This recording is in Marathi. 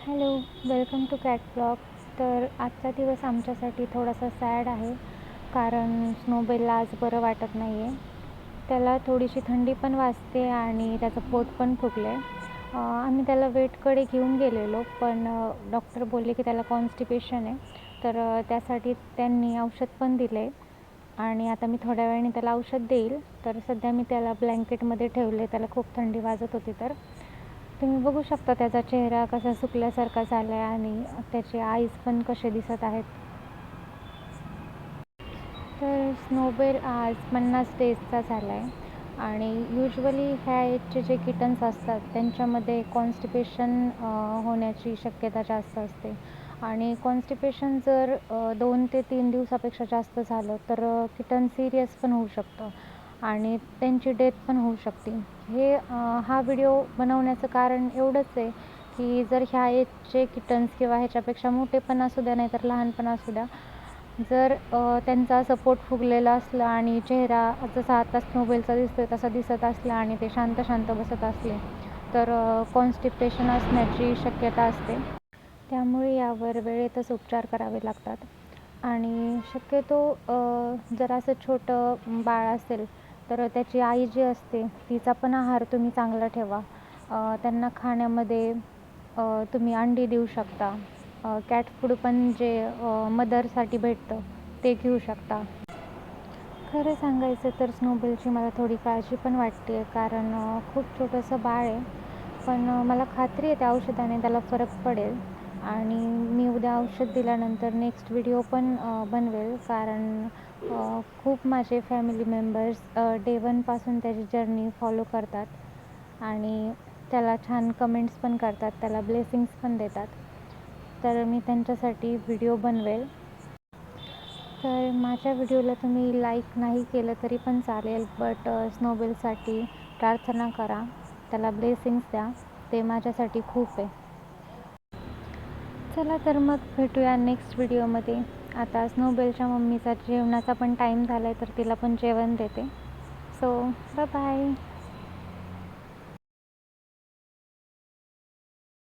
Hello, welcome to cat blog. तर आजचा दिवस आमच्यासाठी थोडासा सॅड आहे, कारण स्नोबेलला आज बरं वाटत नाही आहे. त्याला थोडीशी थंडी पण वाजते आणि त्याचं पोट पण फुगलं आहे. आम्ही त्याला वेटकडे घेऊन गेलेलो, पण डॉक्टर बोलले की त्याला कॉन्स्टिपेशन आहे. तर त्यासाठी त्यांनी औषध पण दिलं आहे आणि आता मी थोड्या वेळाने त्याला औषध देईल. तर सध्या मी त्याला ब्लँकेटमध्ये ठेवले, त्याला खूप थंडी वाजत होती. तर तुम्ही बघू शकता त्याचा चेहरा कसा सुकल्यासारखा झाला आहे आणि त्याचे आईज पण कसे दिसत आहेत. तर स्नोबेल आज 50 डेजचा झाला आहे आणि युजली ह्या एजचे जे किटन्स असतात त्यांच्यामध्ये कॉन्स्टिपेशन होण्याची शक्यता जास्त असते आणि कॉन्स्टिपेशन जर 2 ते 3 दिवसापेक्षा जास्त झालं तर किटन सिरियस पण होऊ शकतं आणि त्यांची डेथ पण होऊ शकते. हा व्हिडिओ बनवण्याचं कारण एवढंच आहे की जर ह्या एजचे किटन्स किंवा ह्याच्यापेक्षा मोठे पण असू द्या नाही तर लहान पण असू द्या, जर त्यांचा सपोर्ट फुगलेला असला आणि चेहरा जसा आता स्नोबेलचा दिसतोय तसा दिसत असला आणि ते शांत शांत बसत असले तर कॉन्स्टिपेशन असण्याची शक्यता असते. त्यामुळे यावर वेळेतच उपचार करावे लागतात आणि शक्यतो जर असं छोटं बाळ असेल तर त्याची आई जी असते तिचा पण आहार तुम्ही चांगला ठेवा. त्यांना खाण्यामध्ये तुम्ही अंडी देऊ शकता. कॅट फूड पण जे मदरसाठी भेटतं ते घेऊ शकता. खरं सांगायचं तर स्नोबेलची मला थोडी काळजी पण वाटते, कारण खूप छोटंसं बाळ आहे. पण मला खात्री आहे त्या औषधाने त्याला फरक पडेल आणि मी उद्या औषध दिल्यानंतर नेक्स्ट व्हिडिओ पण बनवेल, कारण खूप माझे फॅमिली मेंबर्स डे 1पासून त्याची जर्नी फॉलो करतात आणि त्याला छान कमेंट्स पण करतात, त्याला ब्लेसिंग्स पण देतात. तर मी त्यांच्यासाठी व्हिडिओ बनवेल. तर माझ्या व्हिडिओला तुम्ही लाईक नाही केलं तरी पण चालेल, बट स्नोबेलसाठी प्रार्थना करा, त्याला ब्लेसिंग्स द्या, ते माझ्यासाठी खूप आहे. चला तर मग भेटूया नेक्स्ट व्हिडिओमध्ये. आता स्नोबेलच्या मम्मीचा जेवणाचा पण टाईम झाला आहे तर तिला पण जेवण देते. So bye bye.